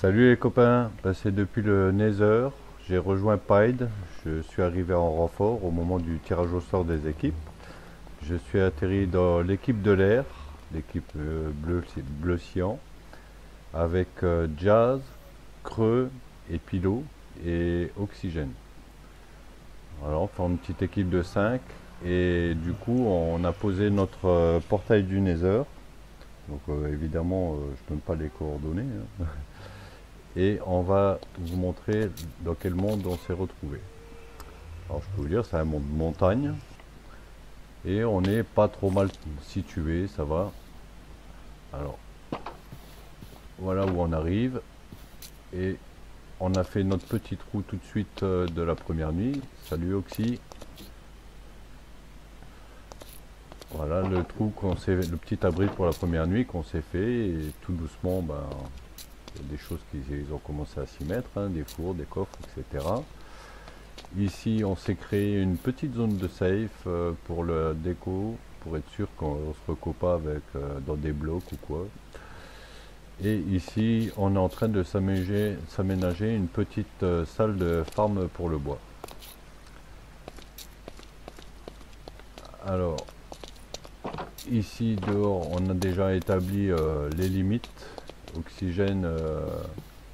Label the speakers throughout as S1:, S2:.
S1: Salut les copains, c'est depuis le Nether, j'ai rejoint Pied, je suis arrivé en renfort au moment du tirage au sort des équipes. Je suis atterri dans l'équipe de l'air, l'équipe bleu cyan, avec Jazz, Creux, et Pilot et Oxygène. Voilà, on fait une petite équipe de 5 et du coup on a posé notre portail du Nether. Donc évidemment je donne pas les coordonnées, hein. Et on va vous montrer dans quel monde on s'est retrouvé. Alors je peux vous dire, c'est un monde montagne et on n'est pas trop mal situé, ça va. Alors voilà où on arrive et on a fait notre petit trou tout de suite de la première nuit. Salut Oxy. Voilà le trou qu'on s'est, le petit abri pour la première nuit qu'on s'est fait et tout doucement, ben, il y a des choses qu'ils ont commencé à s'y mettre, hein, des fours, des coffres, etc. Ici, on s'est créé une petite zone de safe pour le déco, pour être sûr qu'on ne se recope pas avec, dans des blocs ou quoi. Et ici, on est en train de s'aménager une petite salle de farm pour le bois. Alors, ici dehors, on a déjà établi les limites. Oxygène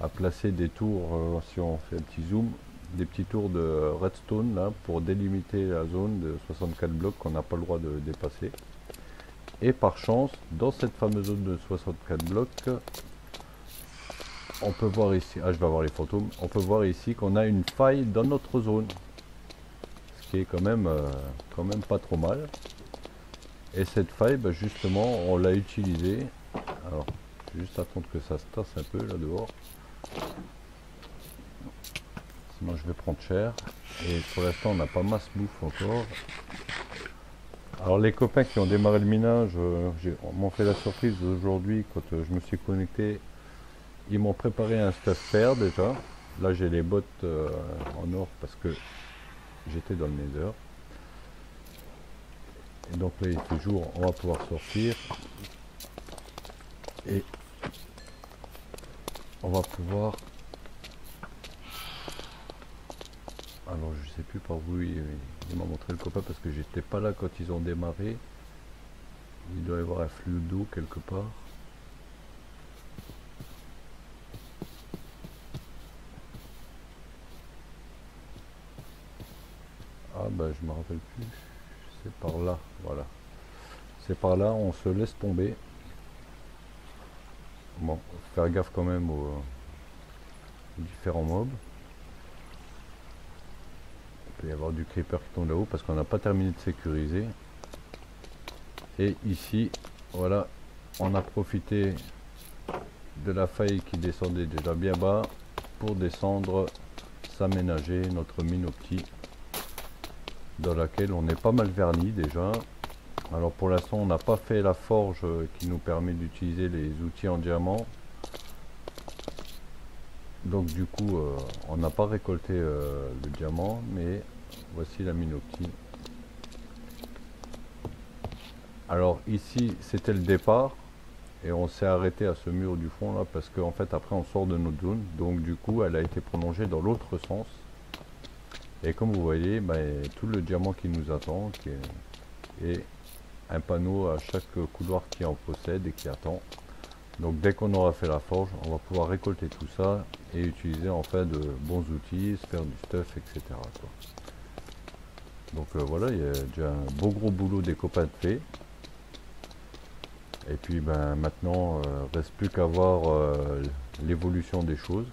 S1: a placé des tours, si on fait un petit zoom, des petits tours de redstone là pour délimiter la zone de 64 blocs qu'on n'a pas le droit de dépasser. Et par chance, dans cette fameuse zone de 64 blocs, on peut voir ici, je vais avoir les fantômes, on peut voir ici qu'on a une faille dans notre zone. Ce qui est quand même pas trop mal. Et cette faille, bah, justement, on l'a utilisée. Alors, je vais juste attendre que ça se tasse un peu là dehors. Sinon je vais prendre cher. Et pour l'instant on n'a pas masse bouffe encore. Alors les copains qui ont démarré le minage, m'ont fait la surprise aujourd'hui quand je me suis connecté. Ils m'ont préparé un stuff pair déjà. Là j'ai les bottes en or parce que j'étais dans le nether. Et donc là il fait jour, on va pouvoir sortir. Et on va pouvoir... Alors je sais plus par où il m'a montré le copain parce que j'étais pas là quand ils ont démarré. Il doit y avoir un flux d'eau quelque part. Ah bah je me rappelle plus. C'est par là, voilà. C'est par là, on se laisse tomber. Bon, faut faire gaffe quand même aux différents mobs. Il peut y avoir du creeper qui tombe là-haut parce qu'on n'a pas terminé de sécuriser. Et ici, voilà, on a profité de la faille qui descendait déjà bien bas pour descendre, s'aménager notre mine au petit dans laquelle on est pas mal verni déjà. Alors pour l'instant on n'a pas fait la forge qui nous permet d'utiliser les outils en diamant. Donc du coup on n'a pas récolté le diamant, mais voici la mine au petit. Alors ici c'était le départ et on s'est arrêté à ce mur du fond là parce qu'en fait après on sort de notre zone, donc du coup elle a été prolongée dans l'autre sens. Et comme vous voyez, tout le diamant qui nous attend et un panneau à chaque couloir qui en possède et qui attend. Donc dès qu'on aura fait la forge, on va pouvoir récolter tout ça et utiliser en fait de bons outils, se faire du stuff, etc. quoi. Donc voilà, il y a déjà un beau gros boulot des copains de fait. Et puis maintenant, reste plus qu'à voir l'évolution des choses.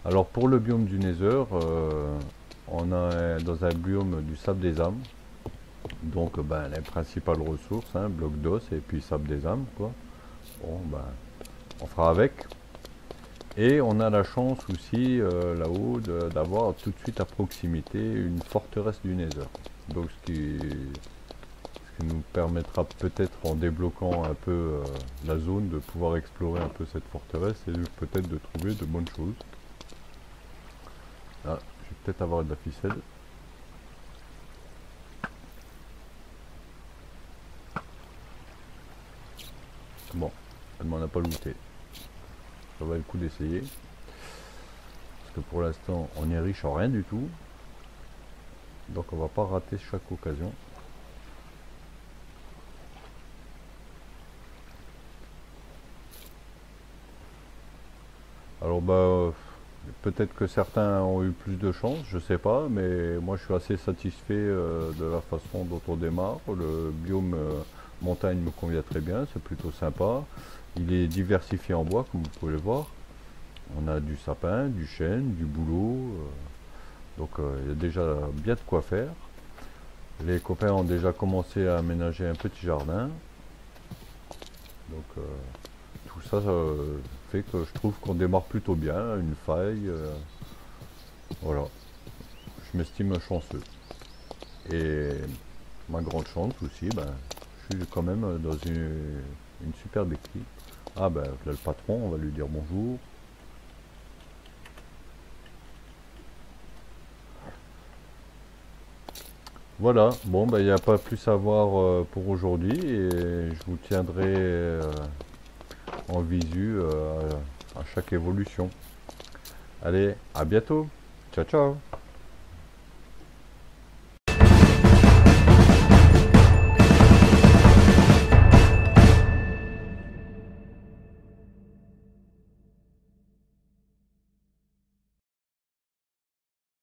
S1: Alors pour le biome du Nether, on a dans un biome du sable des âmes. Donc les principales ressources, hein, bloc d'os et puis sable des âmes, quoi. Bon on fera avec. Et on a la chance aussi là-haut d'avoir tout de suite à proximité une forteresse du Nether. Donc ce qui nous permettra peut-être en débloquant un peu la zone de pouvoir explorer un peu cette forteresse et peut-être de trouver de bonnes choses. Ah, je vais peut-être avoir de la ficelle. Bon, elle m'en a pas looté. Ça va le coup d'essayer. que pour l'instant on est riche en rien du tout. Donc on va pas rater chaque occasion. Alors peut-être que certains ont eu plus de chance, je sais pas, mais moi je suis assez satisfait de la façon dont on démarre. Le biome montagne me convient très bien, c'est plutôt sympa. Il est diversifié en bois, comme vous pouvez le voir. On a du sapin, du chêne, du bouleau, donc il y a déjà bien de quoi faire. Les copains ont déjà commencé à aménager un petit jardin, donc tout ça fait que je trouve qu'on démarre plutôt bien, une faille, voilà, je m'estime chanceux. Et ma grande chance aussi, je suis quand même dans une superbe équipe. Ah ben là le patron, on va lui dire bonjour. Voilà, bon il n'y a pas plus à voir pour aujourd'hui et je vous tiendrai en visu à chaque évolution. Allez, à bientôt. Ciao ciao.